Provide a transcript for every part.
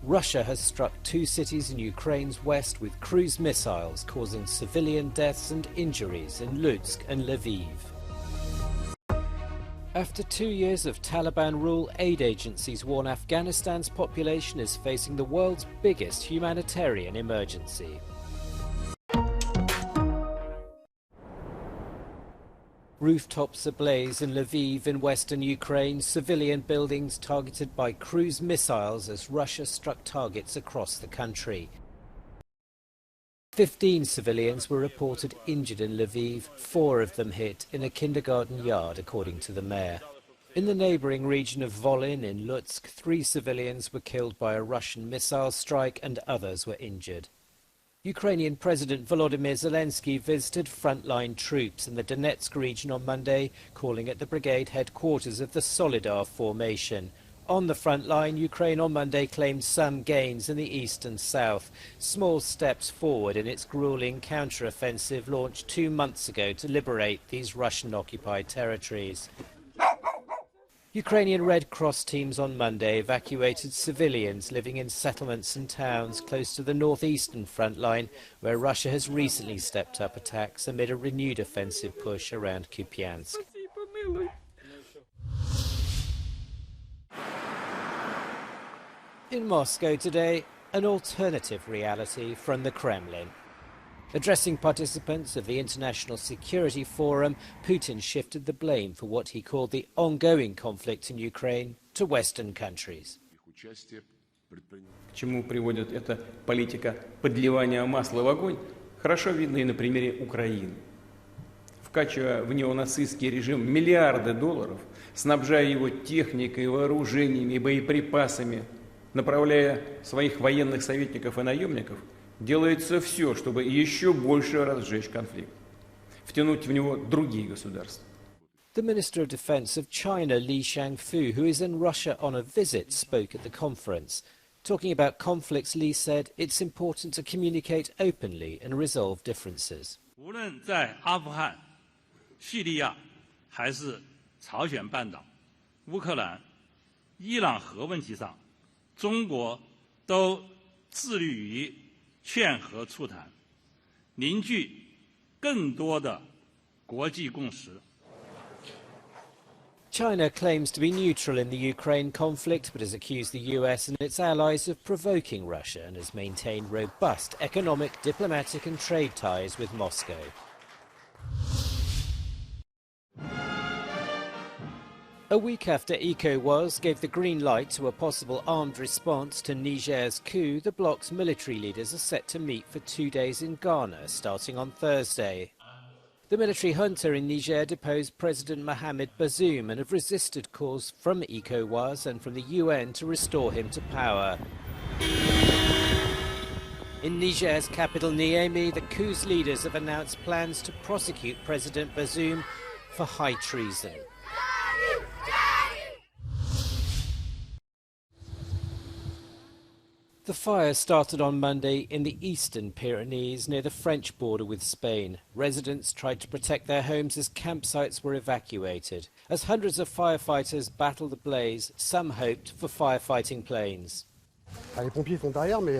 Russia has struck two cities in Ukraine's west with cruise missiles, causing civilian deaths and injuries in Lutsk and Lviv. After 2 years of Taliban rule, aid agencies warn Afghanistan's population is facing the world's biggest humanitarian emergency. Rooftops ablaze in Lviv in western Ukraine, civilian buildings targeted by cruise missiles as Russia struck targets across the country. 15 civilians were reported injured in Lviv, 4 of them hit in a kindergarten yard, according to the mayor. In the neighbouring region of Volyn in Lutsk, 3 civilians were killed by a Russian missile strike and others were injured. Ukrainian President Volodymyr Zelensky visited frontline troops in the Donetsk region on Monday, calling at the brigade headquarters of the Solidar formation. On the front line, Ukraine on Monday claimed some gains in the east and south, small steps forward in its grueling counter-offensive launched 2 months ago to liberate these Russian-occupied territories. Ukrainian Red Cross teams on Monday evacuated civilians living in settlements and towns close to the northeastern front line, where Russia has recently stepped up attacks amid a renewed offensive push around Kupiansk. In Moscow today, an alternative reality from the Kremlin. Addressing participants of the International Security Forum, Putin shifted the blame for what he called the ongoing conflict in Ukraine to Western countries. К чему приводит эта политика подливания масла в огонь, хорошо видно и на примере Украины. Вкачивая в неонацистский режим миллиарды долларов, снабжая его техникой, вооружениями и боеприпасами, направляя своих военных советников и наемников, делается все, чтобы еще больше разжечь конфликт, втянуть в него другие государства. The Minister of Defence of China, Li Shangfu, who is in Russia on a visit, spoke at the conference. Talking about conflicts, Li said it's important to communicate openly and resolve differences. 无论在阿富汗、叙利亚，还是朝鲜半岛、乌克兰、伊朗核问题上，中国都致力于劝和促谈，凝聚更多的国际共识。 China claims to be neutral in the Ukraine conflict, but has accused the US and its allies of provoking Russia and has maintained robust economic, diplomatic and trade ties with Moscow. A week after ECOWAS gave the green light to a possible armed response to Niger's coup, the bloc's military leaders are set to meet for 2 days in Ghana, starting on Thursday. The military junta in Niger deposed President Mohamed Bazoum and have resisted calls from ECOWAS and from the UN to restore him to power. In Niger's capital Niamey, the coup's leaders have announced plans to prosecute President Bazoum for high treason. The fire started on Monday in the eastern Pyrenees near the French border with Spain. Residents tried to protect their homes as campsites were evacuated. As hundreds of firefighters battled the blaze, some hoped for firefighting planes. Les pompiers sont derrière, mais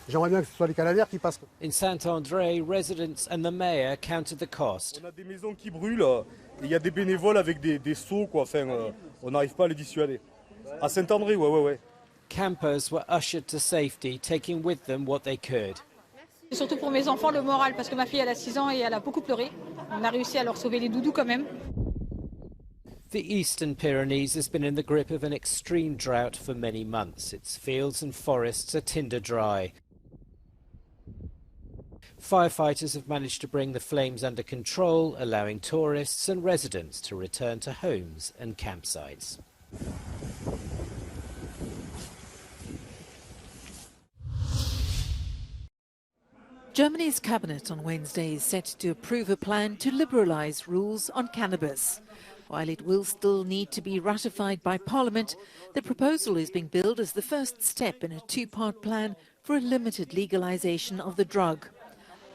j'aimerais bien que ce soit les canadiens qui passent. In Saint-André, residents and the mayor counted the cost. On a des maisons qui brûlent et il y a des bénévoles avec des seaux, quoi. Enfin, on n'arrive pas à les dissuader. À Saint-André, ouais. Campers were ushered to safety, taking with them what they could. Surtout pour mes enfants, le moral, parce que ma fille elle a 6 ans et elle a beaucoup pleuré. On a réussi à leur sauver les doudous quand même. The eastern Pyrenees has been in the grip of an extreme drought for many months. Its fields and forests are tinder dry. Firefighters have managed to bring the flames under control, allowing tourists and residents to return to homes and campsites. Germany's cabinet on Wednesday is set to approve a plan to liberalise rules on cannabis. While it will still need to be ratified by Parliament, the proposal is being billed as the first step in a 2-part plan for a limited legalisation of the drug.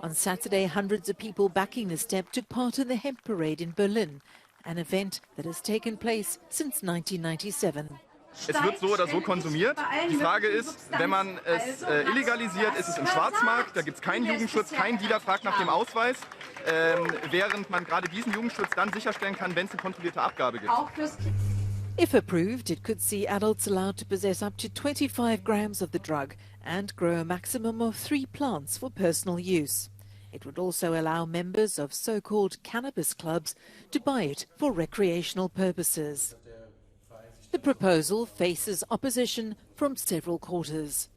On Saturday, hundreds of people backing the step took part in the hemp parade in Berlin, an event that has taken place since 1997. Es wird so oder so konsumiert. Die Frage ist, wenn man es illegalisiert, ist es im Schwarzmarkt, da gibt es keinen Jugendschutz, kein Dealer fragt nach dem Ausweis, während man gerade diesen Jugendschutz dann sicherstellen kann, wenn es eine kontrollierte Abgabe gibt. If approved, it could see adults allowed to possess up to 25 grams of the drug and grow a maximum of 3 plants for personal use. It would also allow members of so-called cannabis clubs to buy it for recreational purposes. The proposal faces opposition from several quarters.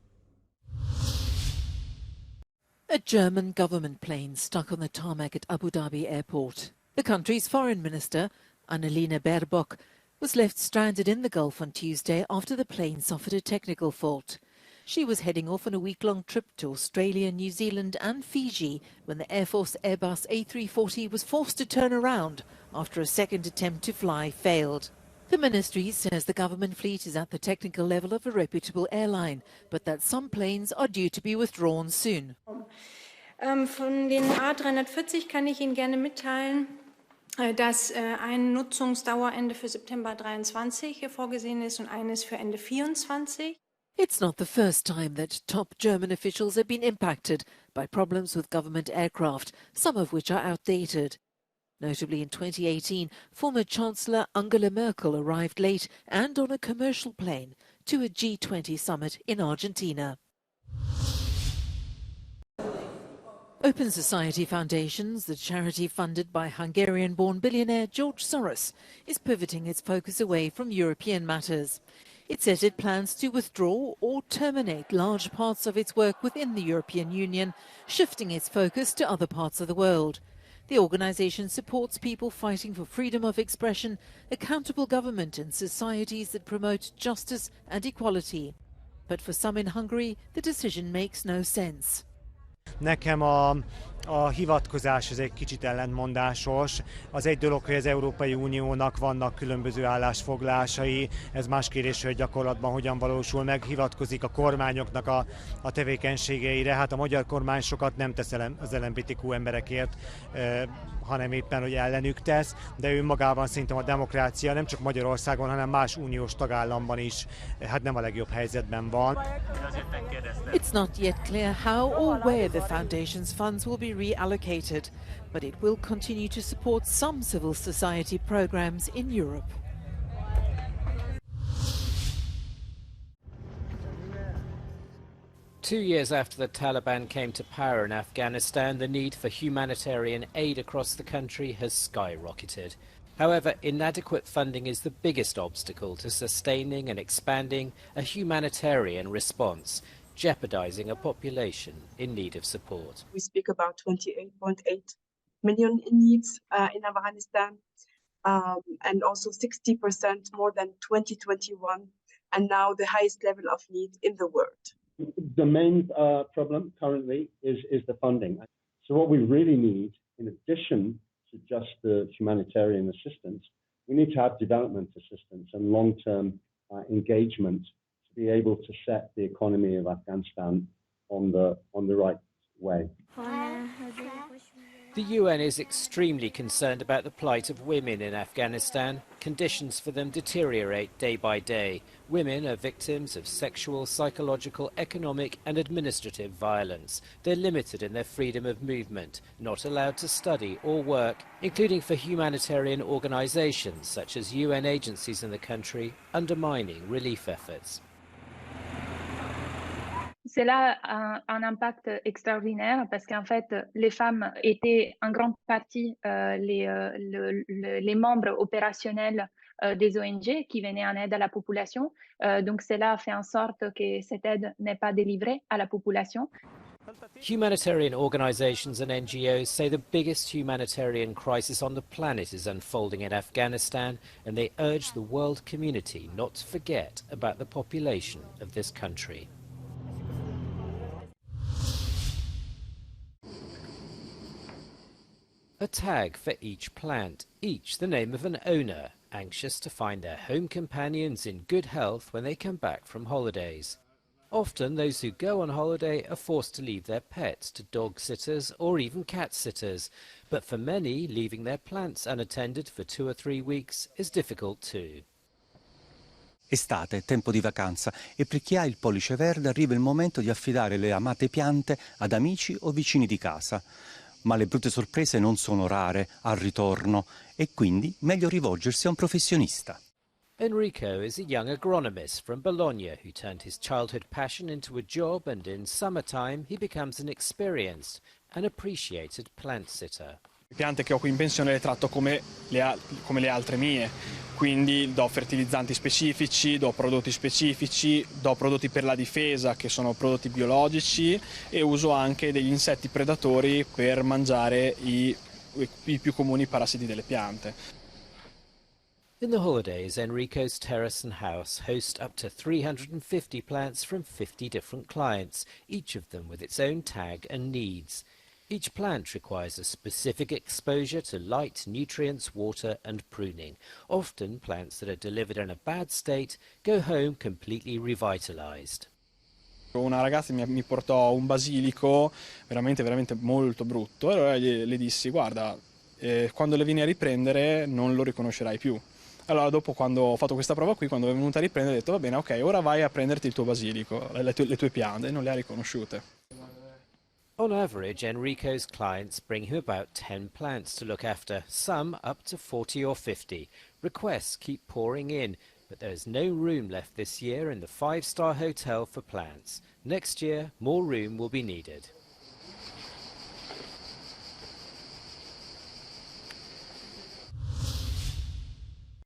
A German government plane stuck on the tarmac at Abu Dhabi airport. The country's foreign minister, Annalena Baerbock, was left stranded in the Gulf on Tuesday after the plane suffered a technical fault. She was heading off on a week-long trip to Australia, New Zealand and Fiji when the Air Force Airbus A340 was forced to turn around after a second attempt to fly failed. The ministry says the government fleet is at the technical level of a reputable airline, but that some planes are due to be withdrawn soon. Von den A340 kann ich Ihnen gerne mitteilen, dass ein Nutzungsdauerende für September 23 vorgesehen ist und eines für Ende 24. It's not the first time that top German officials have been impacted by problems with government aircraft, some of which are outdated. Notably in 2018, former Chancellor Angela Merkel arrived late and on a commercial plane to a G20 summit in Argentina. Open Society Foundations, the charity funded by Hungarian-born billionaire George Soros, is pivoting its focus away from European matters. It says it plans to withdraw or terminate large parts of its work within the European Union, shifting its focus to other parts of the world. The organisation supports people fighting for freedom of expression, accountable government and societies that promote justice and equality. But for some in Hungary, the decision makes no sense. Nekem a hivatkozás ez egy kicsit ellentmondásos. Az egy dolog, hogy az Európai Uniónak vannak különböző állásfoglalásai, ez más kérdés, hogy gyakorlatban hogyan valósul meg, hivatkozik a kormányoknak a tevékenységeire. Hát a magyar kormány sokat nem tesz az LMBTQ emberekért, hanem éppen, hogy ellenük tesz, de ő magában szerintem a demokrácia nem csak Magyarországon, hanem más uniós tagállamban is hát nem a legjobb helyzetben van. It's not yet clear how or where the foundation's funds will be reallocated, but it will continue to support some civil society programs in Europe. Two years after the Taliban came to power in Afghanistan, the need for humanitarian aid across the country has skyrocketed. However, inadequate funding is the biggest obstacle to sustaining and expanding a humanitarian response, jeopardizing a population in need of support. We speak about 28.8 million in needs in Afghanistan, and also 60% more than 2021, and now the highest level of need in the world. The main problem currently is the funding. So what we really need, in addition to just the humanitarian assistance, we need to have development assistance and long-term engagement to be able to set the economy of Afghanistan on the right way. The UN is extremely concerned about the plight of women in Afghanistan. Conditions for them deteriorate day by day. Women are victims of sexual, psychological, economic and administrative violence. They're limited in their freedom of movement, not allowed to study or work, including for humanitarian organisations such as UN agencies in the country, undermining relief efforts. Cela a un impact extraordinaire parce qu'en fait, les femmes étaient en grande partie les membres opérationnels des ONG qui venaient en aide à la population. Donc cela fait en sorte que cette aide n'est pas délivrée à la population. Humanitarian organisations and NGOs say the biggest humanitarian crisis on the planet is unfolding in Afghanistan, and they urge the world community not to forget about the population of this country. A tag for each plant, each the name of an owner, anxious to find their home companions in good health when they come back from holidays. Often those who go on holiday are forced to leave their pets to dog sitters or even cat sitters, but for many, leaving their plants unattended for 2 or 3 weeks is difficult too. Estate, tempo di vacanza, e per chi ha il pollice verde arriva il momento di affidare le amate piante ad amici o vicini di casa. Ma le brutte sorprese non sono rare al ritorno e quindi meglio rivolgersi a un professionista. Enrico is a young agronomist from Bologna who turned his childhood passion into a job, and in summertime he becomes an experienced and appreciated plant sitter. Le piante che ho qui in pensione le tratto come le altre mie, quindi do fertilizzanti specifici, do prodotti specifici, do prodotti per la difesa che sono prodotti biologici e uso anche degli insetti predatori per mangiare i più comuni parassiti delle piante. In the holidays, Enrico's terrace and house host up to 350 plants from 50 different clients, each of them with its own tag and needs. Each plant requires a specific exposure to light, nutrients, water and pruning. Often plants that are delivered in a bad state go home completely revitalized. Una ragazza mi portò un basilico veramente molto brutto e allora le dissi: guarda, quando le vieni a riprendere non lo riconoscerai più. Allora dopo, quando ho fatto questa prova qui, quando è venuta a riprendere, ho detto va bene, ok, ora vai a prenderti il tuo basilico, le tue piante, e non le ha riconosciute. On average, Enrico's clients bring him about 10 plants to look after, some up to 40 or 50. Requests keep pouring in, but there is no room left this year in the 5-star hotel for plants. Next year, more room will be needed.